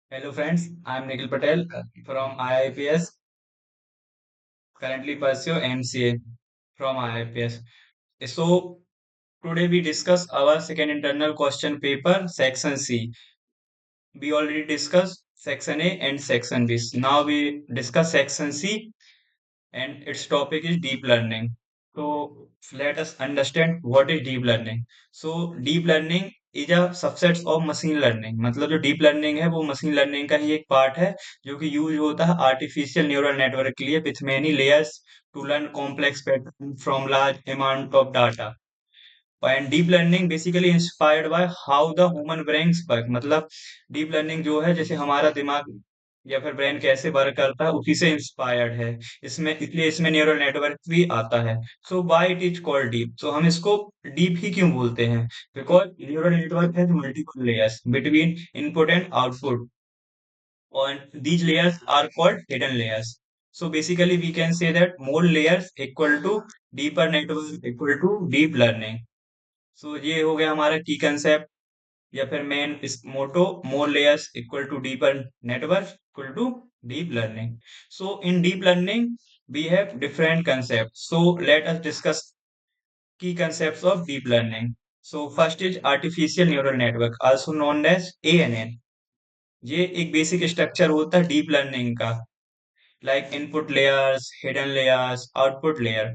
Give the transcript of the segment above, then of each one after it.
Hello friends, I am Nikhil Patel from IIPS, currently pursue MCA from IIPS. So today we discuss our second internal question paper, section C. We already discussed section A and section B. Now we discuss section C and its topic is deep learning. So let us understand what is deep learning. So deep learning is a subset of machine learning. मतलब जो deep learning है वो machine learning का ही एक part है जो कि use होता है artificial neural network के लिए with many layers to learn complex patterns from large amount of data. And deep learning basically inspired by how the human brains work. मतलब deep learning जो है जैसे हमारा दिमाग या फिर ब्रेन कैसे वर्क करता है उसी से इंस्पायर्ड है। इसमें इसलिए इसमें न्यूरल नेटवर्क भी आता है। So why it is called deep, तो हम इसको डीप ही क्यों बोलते हैं? Because neural network has multiple layers between input and output, and these layers are called hidden layers. So basically we can say that more layers equal to deeper network equal to deep learning. So ये हो गया हमारा की concept या फिर main इस motto, more layers equal to deeper network equal to deep learning. So in deep learning we have different concepts. So let us discuss key concepts of deep learning. So first is artificial neural network, also known as ANN. ये एक basic structure होता है deep learning का, like input layers, hidden layers, output layer.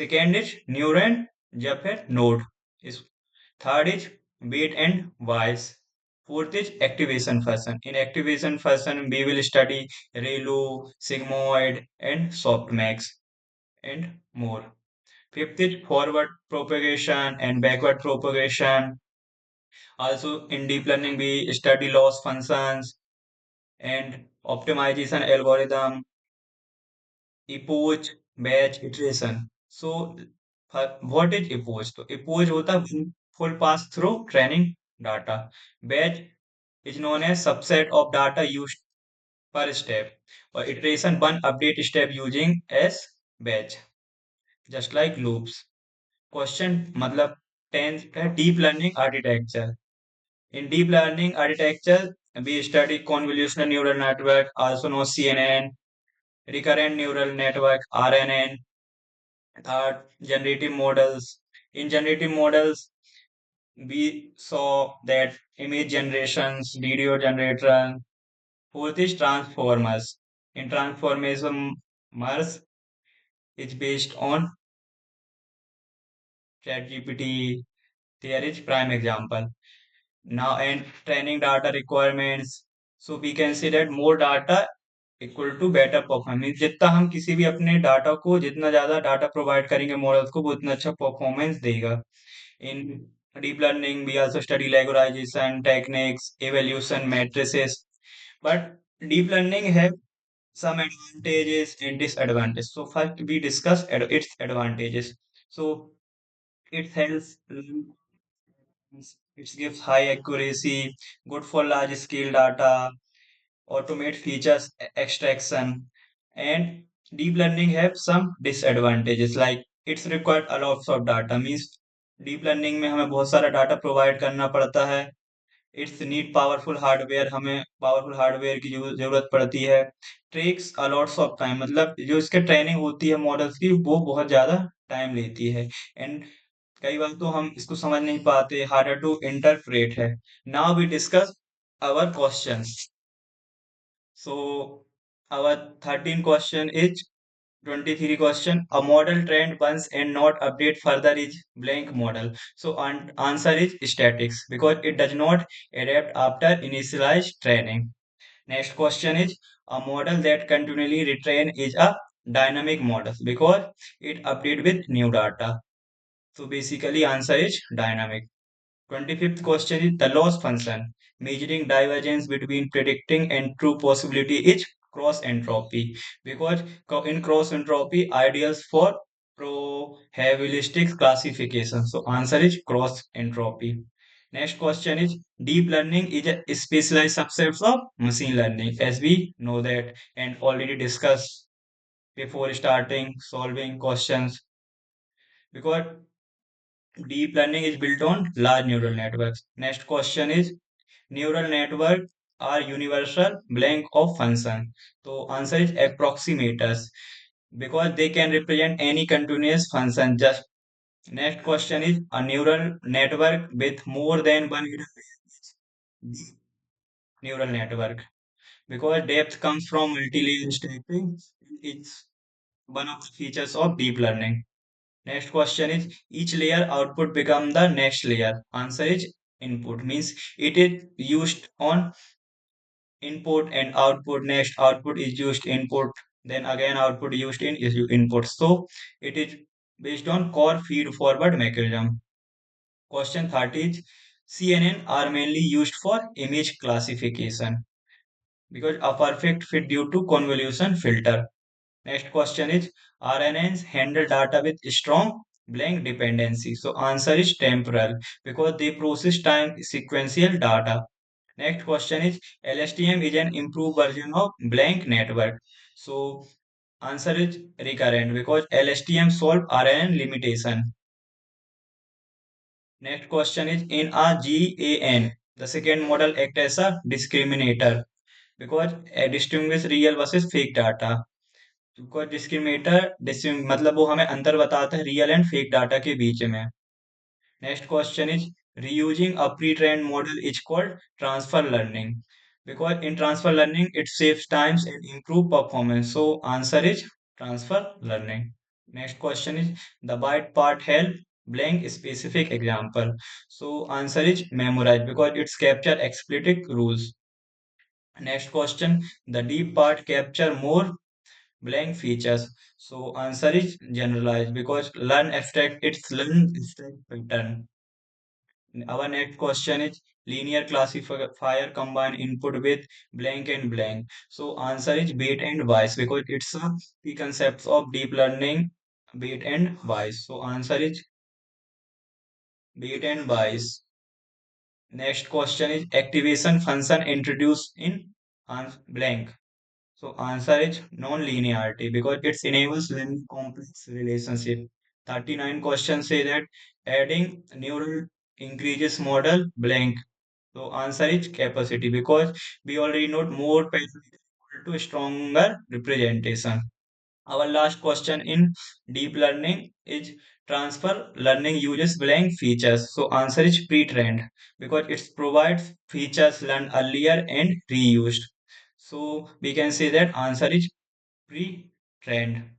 Second is neuron या फिर node. इस Third is wait and wise. Fourth is activation function. In activation function, we will study ReLU, sigmoid, and softmax, and more. Fifth is forward propagation and backward propagation. Also, in deep learning, we study loss functions and optimization algorithm, epoch, batch, iteration. So, what is epoch? तो epoch होता है full pass through training data. Batch is known as subset of data used per step, or iteration one update step using as batch, just like loops. Question मतलब 10th है deep learning architecture. In deep learning architecture, we study convolutional neural network, also known CNN, recurrent neural network (RNN), third generative models. In generative models, we saw that image generations, video generation. Fourth is transformers. In transformation, Mars is based on ChatGPT. There is prime example. Now, and training data requirements. So we can say that more data equal to better performance. जितना हम किसी भी अपने data को जितना ज्यादा data provide करेंगे models को वो उतना अच्छा परफॉर्मेंस देगा. इन deep learning we also study regularization techniques, evaluation matrices, but deep learning have some advantages and disadvantages. So first we discuss its advantages. So it helps, it gives high accuracy, good for large scale data, automate features extraction. And deep learning have some disadvantages like it's required a lot of data, means deep learning में हमें बहुत सारा data provide करना पड़ता है. It's need powerful hardware, हमें powerful hardware की जरूरत पड़ती है. Takes a lots of time, मतलब जो इसके ट्रेनिंग होती है मॉडल्स की वो बहुत ज्यादा टाइम लेती है. एंड कई बार तो हम इसको समझ नहीं पाते, हार्डर टू इंटरप्रेट है. Now we discuss our questions. So our 13 question is 23 question. A model trained once and not update further is blank model. So answer is statics because it does not adapt after initialized training. Next question is a model that continually retrain is a dynamic model because it update with new data. So basically answer is dynamic. 25th question is the loss function. Measuring divergence between predicting and true possibility is cross entropy. Because in cross entropy, ideals for probabilistic classification. So answer is cross entropy. Next question is deep learning is a specialized subset of machine learning, as we know that and already discussed before starting solving questions. Because deep learning is built on large neural networks. Next question is neural network. are universal blank of function. So answer is approximators because they can represent any continuous function. Just next question is a neural network with more than one hidden layer. Neural network because depth comes from multi-layer stacking. It's one of the features of deep learning. Next question is each layer output become the next layer. Answer is input means it is used on input and output. Next output is used input, then again output used in is input. So it is based on core feed forward mechanism. Question 30 is CNN are mainly used for image classification because a perfect fit due to convolution filter. Next question is RNNs handle data with strong blank dependency. So answer is temporal because they process time sequential data. Next question is LSTM is an improved version of blank network. So answer is recurrent because LSTM solve RNN limitation. Next question is in a GAN, the second model act as a discriminator because distinguish real versus fake data. Because discriminator मतलब वो हमें अंतर बताता है real and fake data के बीच में. Next question is reusing a pre-trained model is called transfer learning because in transfer learning it saves times and improve performance. So answer is transfer learning. Next question is the byte part help blank specific example. So answer is memorize because it's capture explicit rules. Next question the deep part capture more blank features. So answer is generalized because learn abstract its learn abstract pattern. Our next question is linear classifier combine input with blank and blank. So answer is bait and wise because it's a key concepts of deep learning bait and wise. So answer is bait and wise. Next question is activation function introduced in blank. So answer is non-linearity because it enables learning complex relationship. 39 questions say that adding neural increases model blank. So answer is capacity because we already know more parameter to stronger representation. Our last question in deep learning is transfer learning uses blank features. So answer is pre-trained because it provides features learned earlier and reused. So we can say that answer is pre-trained.